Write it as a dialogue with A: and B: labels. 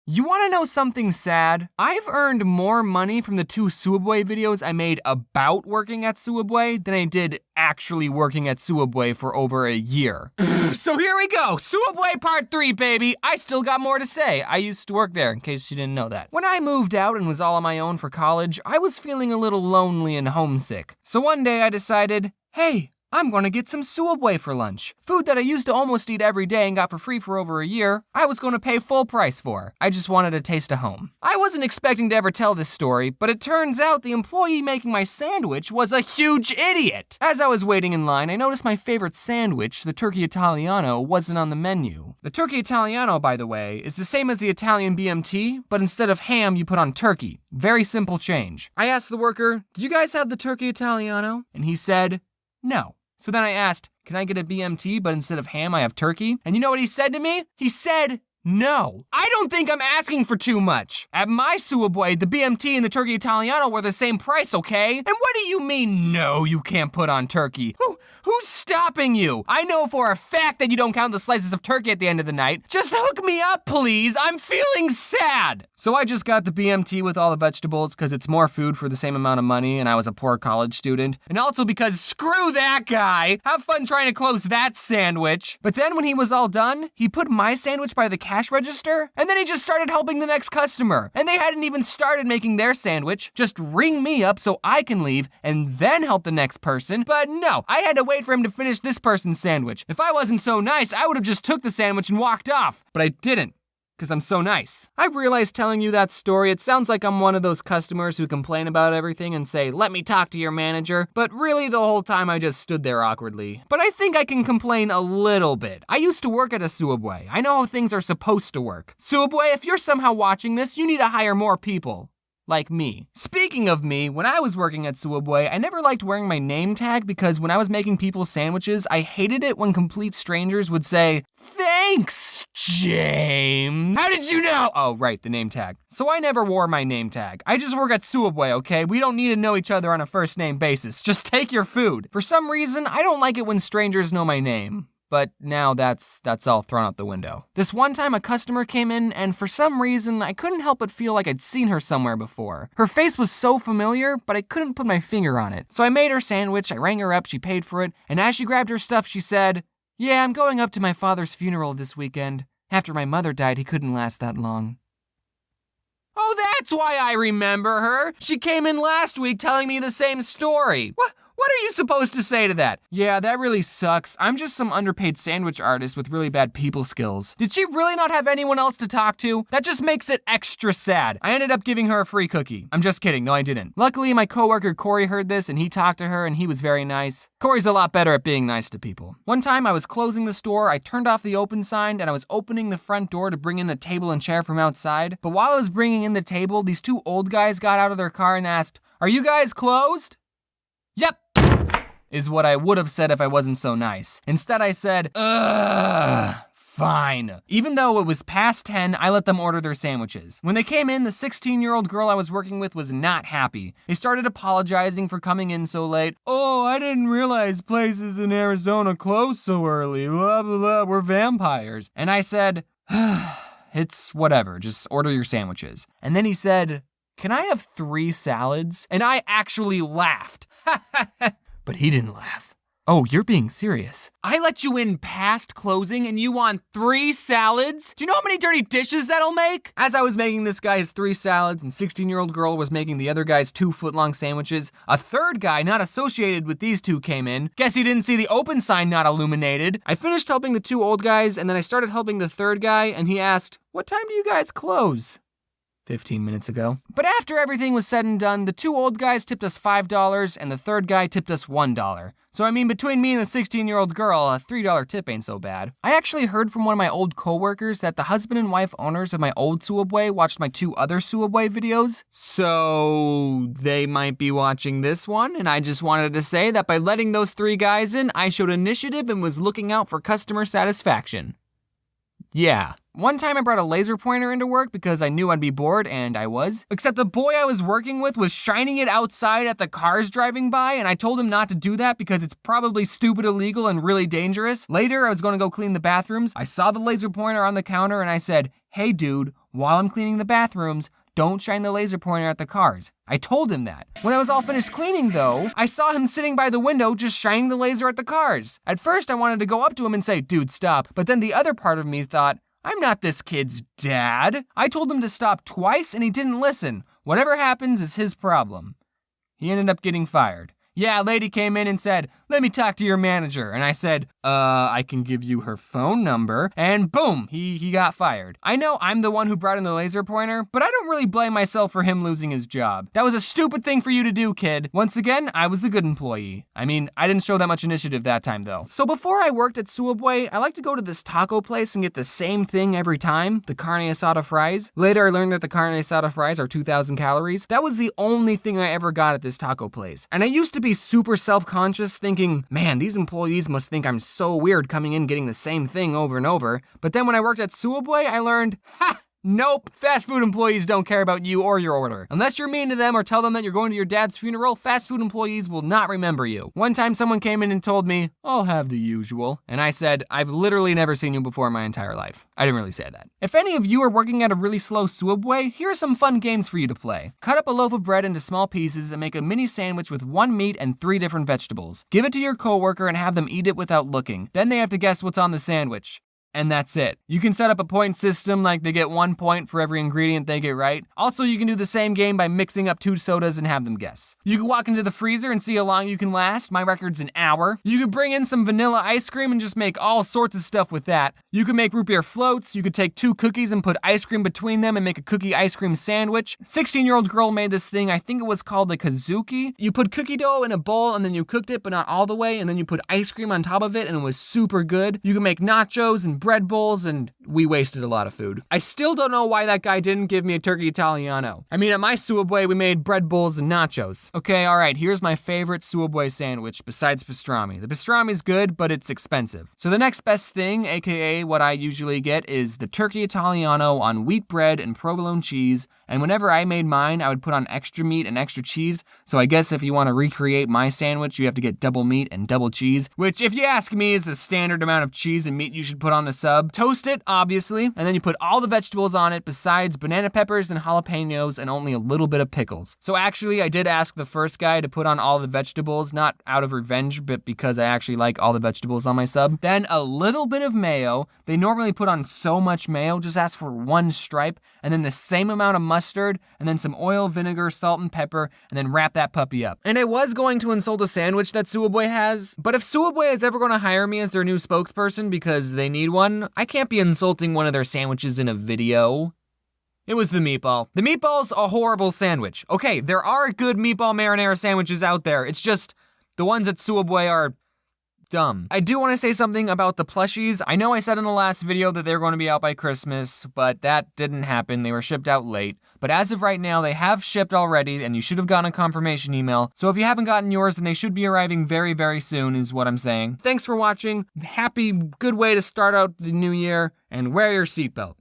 A: You wanna know something sad? I've earned more money from the 2 Subway videos I made about working at Subway than I did actually working at Subway for over a year. So here we go, Subway part 3, baby. I still got more to say. I used to work there, in case you didn't know that. When I moved out and was all on my own for college, I was feeling a little lonely and homesick. So one day I decided, hey, I'm gonna get some Subway for lunch. Food that I used to almost eat every day and got for free for over a year, I was gonna pay full price for. I just wanted a taste of home. I wasn't expecting to ever tell this story, but it turns out the employee making my sandwich was a huge idiot. As I was waiting in line, I noticed my favorite sandwich, the Turkey Italiano, wasn't on the menu. The Turkey Italiano, by the way, is the same as the Italian BMT, but instead of ham, you put on turkey. Very simple change. I asked the worker, "Did you guys have the Turkey Italiano?" And he said, "No." So then I asked, "Can I get a BMT, but instead of ham, I have turkey?" And you know what he said to me? He said, "No." I don't think I'm asking for too much. At my Subway, the BMT and the Turkey Italiano were the same price, okay? And what do you mean, no, you can't put on turkey? Who's stopping you? I know for a fact that you don't count the slices of turkey at the end of the night. Just hook me up, please. I'm feeling sad. So I just got the BMT with all the vegetables because it's more food for the same amount of money and I was a poor college student. And also because screw that guy. Have fun trying to close that sandwich. But then when he was all done, he put my sandwich by the cash register and then he just started helping the next customer. And they hadn't even started making their sandwich. Just ring me up so I can leave and then help the next person. But no, I had to wait for him to finish this person's sandwich. If I wasn't so nice, I would have just took the sandwich and walked off. But I didn't, because I'm so nice. I've realized telling you that story, it sounds like I'm one of those customers who complain about everything and say, "Let me talk to your manager." But really, the whole time I just stood there awkwardly. But I think I can complain a little bit. I used to work at a Subway. I know how things are supposed to work. Subway, if you're somehow watching this, you need to hire more people. Like me. Speaking of me, when I was working at Subway, I never liked wearing my name tag because when I was making people's sandwiches, I hated it when complete strangers would say, "Thanks, James." How did you know? Oh, right, the name tag. So I never wore my name tag. I just work at Subway, okay? We don't need to know each other on a first name basis. Just take your food. For some reason, I don't like it when strangers know my name. But now that's all thrown out the window. This one time a customer came in and for some reason I couldn't help but feel like I'd seen her somewhere before. Her face was so familiar, but I couldn't put my finger on it. So I made her sandwich, I rang her up, she paid for it, and as she grabbed her stuff she said, "Yeah, I'm going up to my father's funeral this weekend. After my mother died, he couldn't last that long." Oh, that's why I remember her. She came in last week telling me the same story. What are you supposed to say to that? "Yeah, that really sucks. I'm just some underpaid sandwich artist with really bad people skills." Did she really not have anyone else to talk to? That just makes it extra sad. I ended up giving her a free cookie. I'm just kidding, no I didn't. Luckily my coworker Corey heard this and he talked to her and he was very nice. Corey's a lot better at being nice to people. One time I was closing the store, I turned off the open sign and I was opening the front door to bring in a table and chair from outside. But while I was bringing in the table, these 2 old guys got out of their car and asked, "Are you guys closed?" "Yep," is what I would have said if I wasn't so nice. Instead I said, "Ugh, fine." Even though it was past 10, I let them order their sandwiches. When they came in, the 16-year-old girl I was working with was not happy. They started apologizing for coming in so late. "Oh, I didn't realize places in Arizona close so early, blah, blah, blah, we're vampires." And I said, "It's whatever, just order your sandwiches." And then he said, "Can I have 3 salads?" And I actually laughed. But he didn't laugh. "Oh, you're being serious. I let you in past closing and you want 3 salads? Do you know how many dirty dishes that'll make?" As I was making this guy's 3 salads and 16-year-old girl was making the other guy's 2-foot-long sandwiches, a third guy not associated with these 2 came in. Guess he didn't see the open sign not illuminated. I finished helping the 2 old guys and then I started helping the third guy and he asked, "What time do you guys close?" 15 minutes ago. But after everything was said and done, the 2 old guys tipped us $5 and the third guy tipped us $1. So I mean, between me and the 16-year-old girl, a $3 tip ain't so bad. I actually heard from one of my old coworkers that the husband and wife owners of my old Subway watched my 2 other Subway videos. So they might be watching this one, and I just wanted to say that by letting those 3 guys in, I showed initiative and was looking out for customer satisfaction. Yeah. One time I brought a laser pointer into work because I knew I'd be bored, and I was. Except the boy I was working with was shining it outside at the cars driving by, and I told him not to do that because it's probably stupid, illegal, and really dangerous. Later, I was going to go clean the bathrooms. I saw the laser pointer on the counter, and I said, hey dude, while I'm cleaning the bathrooms, don't shine the laser pointer at the cars. I told him that. When I was all finished cleaning though, I saw him sitting by the window just shining the laser at the cars. At first I wanted to go up to him and say, dude, stop. But then the other part of me thought, I'm not this kid's dad. I told him to stop twice and he didn't listen. Whatever happens is his problem. He ended up getting fired. Yeah, a lady came in and said, let me talk to your manager. And I said, I can give you her phone number. And boom, he got fired. I know I'm the one who brought in the laser pointer, but I don't really blame myself for him losing his job. That was a stupid thing for you to do, kid. Once again, I was the good employee. I mean, I didn't show that much initiative that time though. So before I worked at Subway, I like to go to this taco place and get the same thing every time, the carne asada fries. Later I learned that the carne asada fries are 2,000 calories. That was the only thing I ever got at this taco place. And I used to be super self-conscious thinking, man, these employees must think I'm so weird coming in getting the same thing over and over. But then when I worked at Subway, I learned, nope, fast food employees don't care about you or your order. Unless you're mean to them or tell them that you're going to your dad's funeral, fast food employees will not remember you. One time someone came in and told me, I'll have the usual. And I said, I've literally never seen you before in my entire life. I didn't really say that. If any of you are working at a really slow Subway, here are some fun games for you to play. Cut up a loaf of bread into small pieces and make a mini sandwich with 1 meat and 3 different vegetables. Give it to your coworker and have them eat it without looking. Then they have to guess what's on the sandwich. And that's it. You can set up a point system like they get 1 point for every ingredient they get right. Also, you can do the same game by mixing up 2 sodas and have them guess. You can walk into the freezer and see how long you can last. My record's an hour. You could bring in some vanilla ice cream and just make all sorts of stuff with that. You could make root beer floats. You could take 2 cookies and put ice cream between them and make a cookie ice cream sandwich. 16-year-old girl made this thing, I think it was called a kazuki. You put cookie dough in a bowl and then you cooked it, but not all the way, and then you put ice cream on top of it and it was super good. You can make nachos and bread bowls, and we wasted a lot of food. I still don't know why that guy didn't give me a turkey Italiano. I mean, at my Subway, we made bread bowls and nachos. Okay, all right, here's my favorite Subway sandwich besides pastrami. The pastrami's good, but it's expensive. So the next best thing, aka what I usually get, is the turkey Italiano on wheat bread and provolone cheese. And whenever I made mine, I would put on extra meat and extra cheese. So I guess if you want to recreate my sandwich, you have to get double meat and double cheese, which if you ask me is the standard amount of cheese and meat you should put on a sub. Toast it, obviously, and then you put all the vegetables on it besides banana peppers and jalapenos and only a little bit of pickles. So actually, I did ask the first guy to put on all the vegetables, not out of revenge, but because I actually like all the vegetables on my sub. Then a little bit of mayo. They normally put on so much mayo, just ask for 1 stripe, and then the same amount of mustard, and then some oil, vinegar, salt, and pepper, and then wrap that puppy up. And I was going to insult a sandwich that Subway has, but if Subway is ever going to hire me as their new spokesperson because they need one, I can't be insulting one of their sandwiches in a video. It was the meatball. The meatball's a horrible sandwich. Okay, there are good meatball marinara sandwiches out there. It's just the ones at Subway are dumb. I do want to say something about the plushies. I know I said in the last video that they were going to be out by Christmas, but that didn't happen. They were shipped out late. But as of right now, they have shipped already, and you should have gotten a confirmation email. So if you haven't gotten yours, then they should be arriving very, very soon, is what I'm saying. Thanks for watching. Happy, good way to start out the new year, and wear your seatbelt.